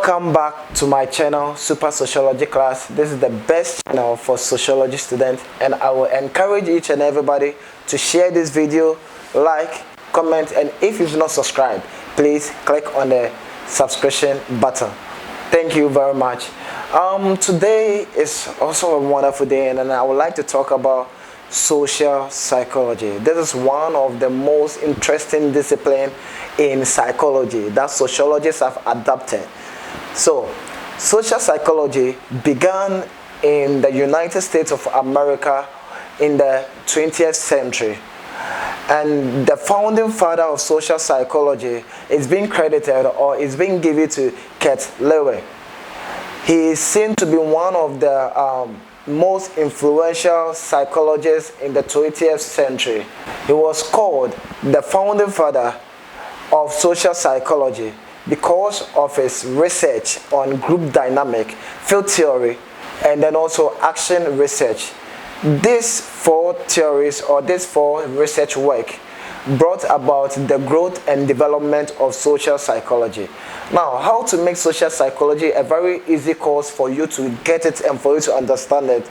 Welcome back to my channel, Super Sociology Class. This is the best channel for sociology students, and I will encourage each and everybody to share this video, like, comment, and if you've not subscribed, please click on the subscription button. Thank you very much. Today is also a wonderful day, and I would like to talk about social psychology. This is one of the most interesting disciplines in psychology that sociologists have adopted. So, social psychology began in the United States of America in the 20th century. And the founding father of social psychology is being credited or is being given to Kurt Lewis. He is seen to be one of the most influential psychologists in the 20th century. He was called the founding father of social psychology because of his research on group dynamic, field theory, and then also action research. These four theories or these four research work brought about the growth and development of social psychology. Now, how to make social psychology a very easy course for you to get it and for you to understand it?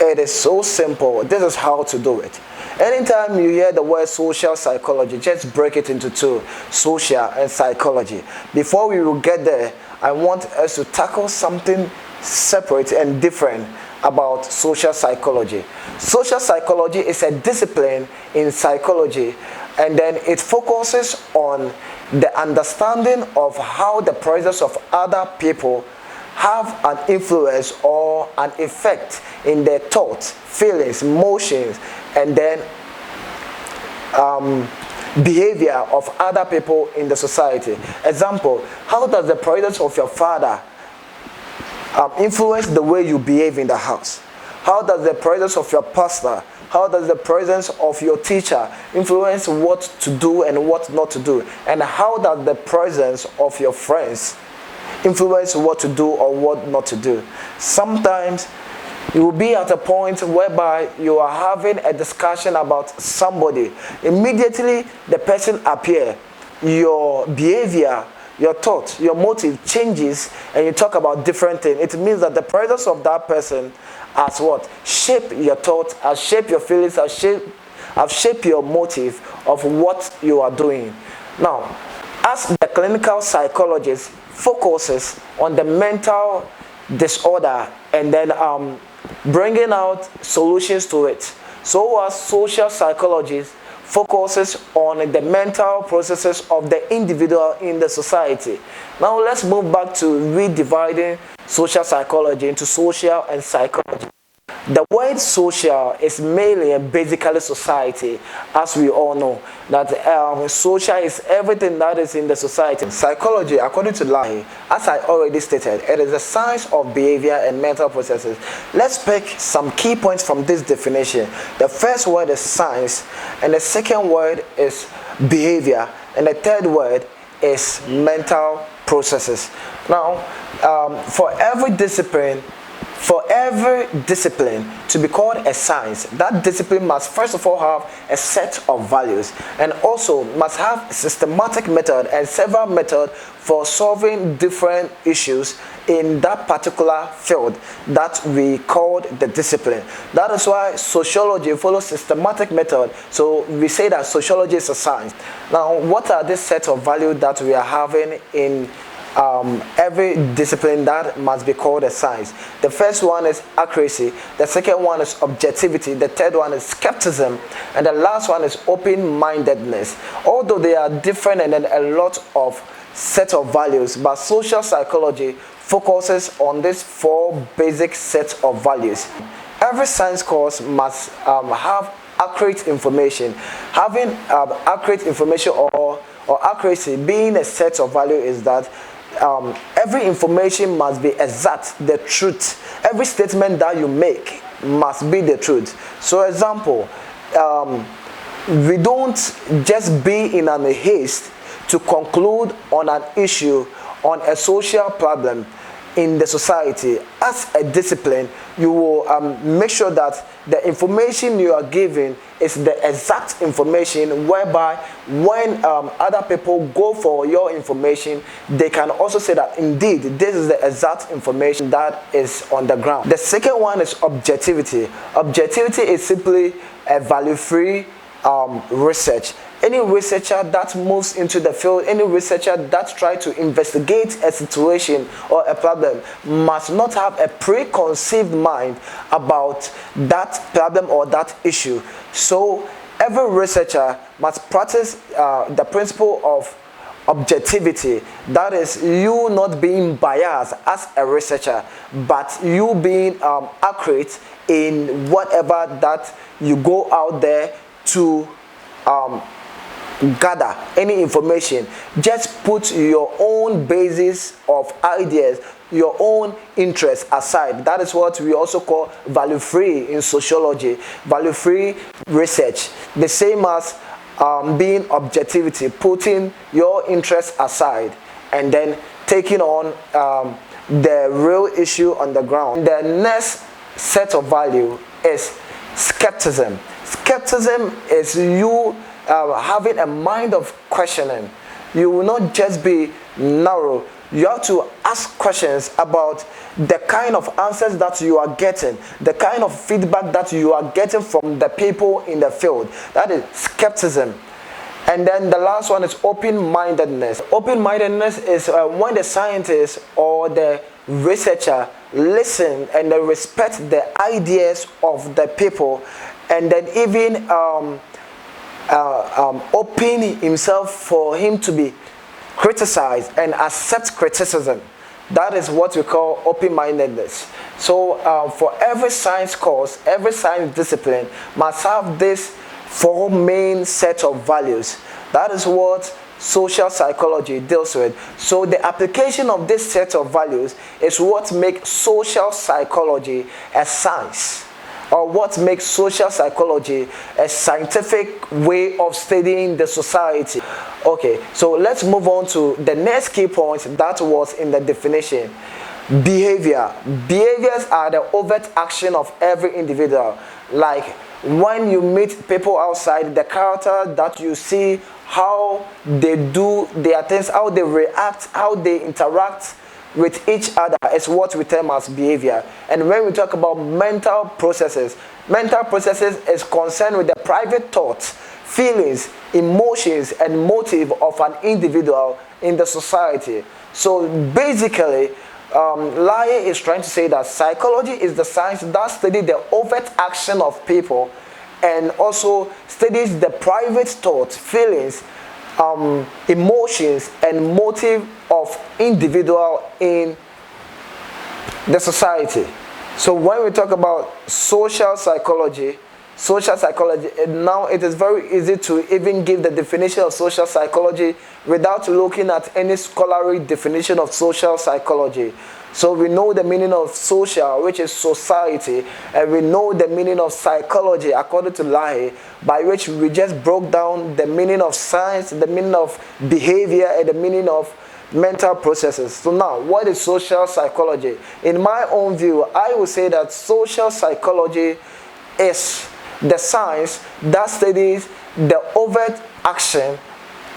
It is so simple. This is how to do it. Anytime you hear the word social psychology, just break it into two: social and psychology. Before we will get there, I want us to tackle something separate and different about social psychology. Social psychology is a discipline in psychology, and then it focuses on the understanding of how the presence of other people have an influence or an effect in their thoughts, feelings, emotions, and then behavior of other people in the society. Example, how does the presence of your father influence the way you behave in the house? How does the presence of your pastor, how does the presence of your teacher influence what to do and what not to do? And how does the presence of your friends influence what to do or what not to do? Sometimes you will be at a point whereby you are having a discussion about somebody. Immediately the person appears, your behavior, your thought, your motive changes, and you talk about different things. It means that the presence of that person has what? Shape your thought, has shaped your feelings, has shaped your motive of what you are doing. Now, as the clinical psychologist focuses on the mental disorder and then bringing out solutions to it, so as social psychologist focuses on the mental processes of the individual in the society. Now let's move back to redividing social psychology into social and psychology. The word social is mainly and basically society, as we all know that social is everything that is in the society. Psychology, according to Lahi, as I already stated, it is the science of behavior and mental processes. Let's pick some key points from this definition. The first word is science, and the second word is behavior, and the third word is mental processes. Now, for every discipline to be called a science, that discipline must first of all have a set of values, and also must have a systematic method and several methods for solving different issues in that particular field that we call the discipline. That is why sociology follows systematic method. So we say that sociology is a science. Now, what are these sets of values that we are having in every discipline that must be called a science? The first one is accuracy, the second one is objectivity, the third one is skepticism, and the last one is open-mindedness. Although they are different and then a lot of set of values, but social psychology focuses on these four basic sets of values. Every science course must have accurate information. Having accurate information or accuracy being a set of value is that every information must be exact, the truth. Every statement that you make must be the truth. So example, we don't just be in a haste to conclude on an issue, on a social problem. in the society. As a discipline, you will make sure that the information you are giving is the exact information, whereby when other people go for your information, they can also say that indeed this is the exact information that is on the ground. The second one is objectivity. Objectivity is simply a value-free research. Any researcher that moves into the field, any researcher that tries to investigate a situation or a problem, must not have a preconceived mind about that problem or that issue. So every researcher must practice the principle of objectivity. That is, you not being biased as a researcher, but you being accurate in whatever that you go out there to gather any information. Just put your own basis of ideas, your own interests aside. That is what we also call value-free in sociology, value-free research. The same as being objectivity, putting your interests aside and then taking on the real issue on the ground. The next set of value is skepticism. Skepticism is you having a mind of questioning. You will not just be narrow. You have to ask questions about the kind of answers that you are getting, the kind of feedback that you are getting from the people in the field. That is skepticism. And then the last one is open-mindedness. Open-mindedness is when the scientist or the researcher listen and they respect the ideas of the people, and then even open himself for him to be criticized and accept criticism. That is what we call open-mindedness. So for every science course, every science discipline must have this four main set of values. That is what social psychology deals with. So the application of this set of values is what makes social psychology a science, or what makes social psychology a scientific way of studying the society. Okay, so let's move on to the next key point that was in the definition. Behavior. Behaviors are the overt action of every individual. Like when you meet people outside, the character that you see, how they do their things, how they react, how they interact with each other is what we term as behavior. And when we talk about mental processes is concerned with the private thoughts, feelings, emotions, and motive of an individual in the society. So basically, Laie is trying to say that psychology is the science that studies the overt action of people and also studies the private thoughts, feelings, emotions, and motive of individual in the society. So when we talk about social psychology, now it is very easy to even give the definition of social psychology without looking at any scholarly definition of social psychology. So we know the meaning of social, which is society, and we know the meaning of psychology according to Laie, by which we just broke down the meaning of science, the meaning of behavior, and the meaning of mental processes. So now, what is social psychology? In my own view, I would say that social psychology is the science that studies the overt action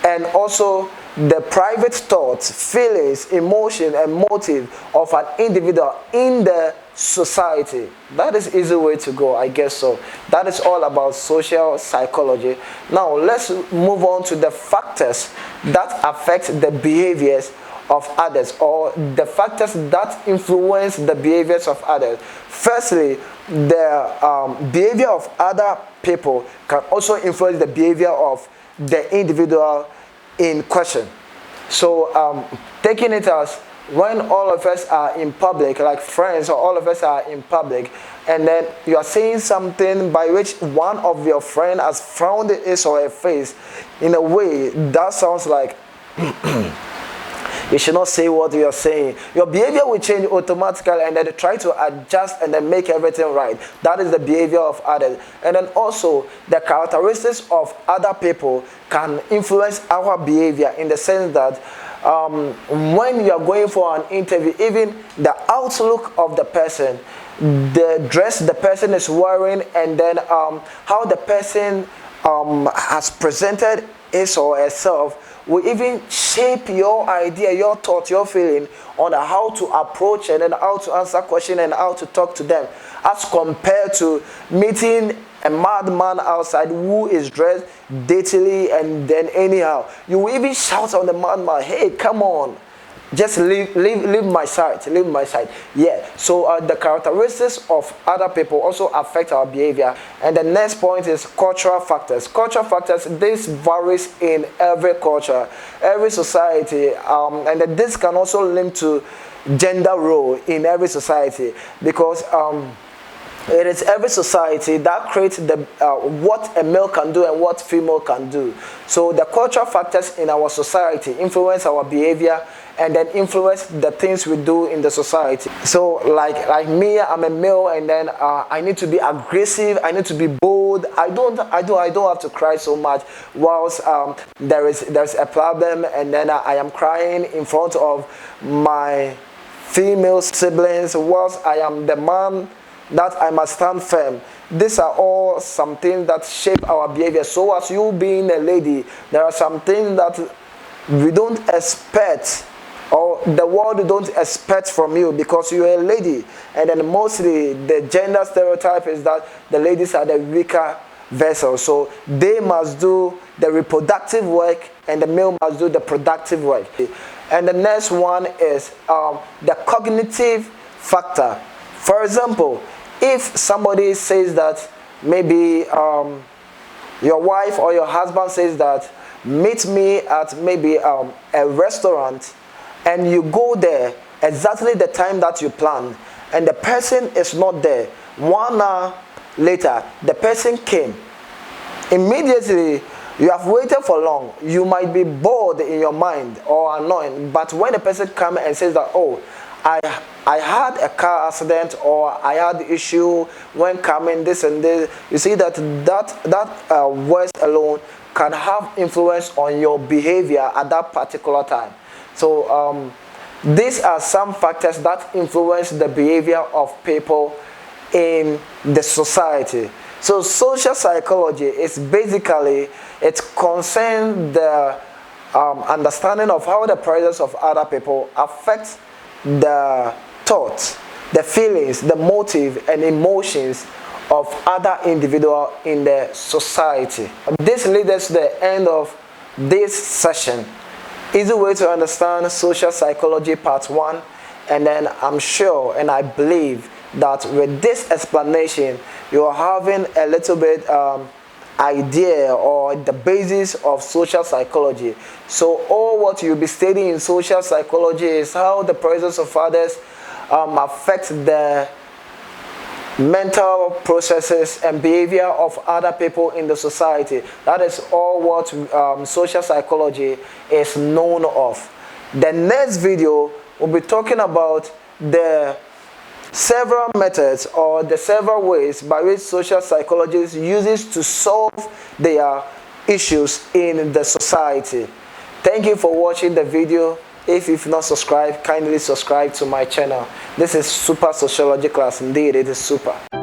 and also the private thoughts, feelings, emotion, and motive of an individual in the society. That is easy way to go, I guess so. That is all about social psychology. Now let's move on to the factors that affect the behaviors of others, or the factors that influence the behaviors of others. Firstly, the behavior of other people can also influence the behavior of the individual in question. So taking it as when all of us are in public, like friends, or all of us are in public, and then you are saying something by which one of your friends has frowned his or her face in a way that sounds like you should not say what you are saying. Your behavior will change automatically, and then try to adjust and then make everything right. That is the behavior of others. And then also the characteristics of other people can influence our behavior in the sense that when you are going for an interview, even the outlook of the person, the dress the person is wearing, and then how the person has presented his or herself will even shape your idea, your thought, your feeling on how to approach and then how to answer questions and how to talk to them, as compared to meeting a madman outside who is dressed daintily and then anyhow. You will even shout on the madman, "Hey, come on, just leave my side, leave my side." Yeah, so the characteristics of other people also affect our behavior. And the next point is cultural factors. Cultural factors, this varies in every culture, every society, and then this can also link to gender role in every society, because it is every society that creates the what a male can do and what female can do. So the cultural factors in our society influence our behavior and then influence the things we do in the society. So like me, I'm a male, and then I need to be aggressive, I need to be bold. I don't have to cry so much whilst there's a problem, and then I am crying in front of my female siblings, whilst I am the man that I must stand firm. These are all some things that shape our behavior. So as you being a lady, there are some things that we don't expect, or the world don't expect from you, because you're a lady. And then mostly the gender stereotype is that the ladies are the weaker vessel, so they must do the reproductive work and the male must do the productive work. And the next one is the cognitive factor. For example, if somebody says that, maybe your wife or your husband says that, meet me at maybe a restaurant, and you go there exactly the time that you planned, and the person is not there. 1 hour later, the person came. Immediately, you have waited for long. You might be bored in your mind or annoyed, but when the person comes and says that, "Oh, I had a car accident," or "I had issue when coming this and this," you see that words alone can have influence on your behavior at that particular time. So these are some factors that influence the behavior of people in the society. So social psychology is basically, it concerns the understanding of how the presence of other people affects the thoughts, the feelings, the motive and emotions of other individuals in the society. This leads us to the end of this session. Easy way to understand social psychology part 1, and then I'm sure and I believe that with this explanation you are having a little bit idea or the basis of social psychology. So all what you'll be studying in social psychology is how the presence of others affects the mental processes and behavior of other people in the society. That is all what social psychology is known of. The next video will be talking about the several methods or the several ways by which social psychologists uses to solve their issues in the society. Thank you for watching the video. If you've not subscribed, kindly subscribe to my channel. This is Super Sociology Class. Indeed, it is super.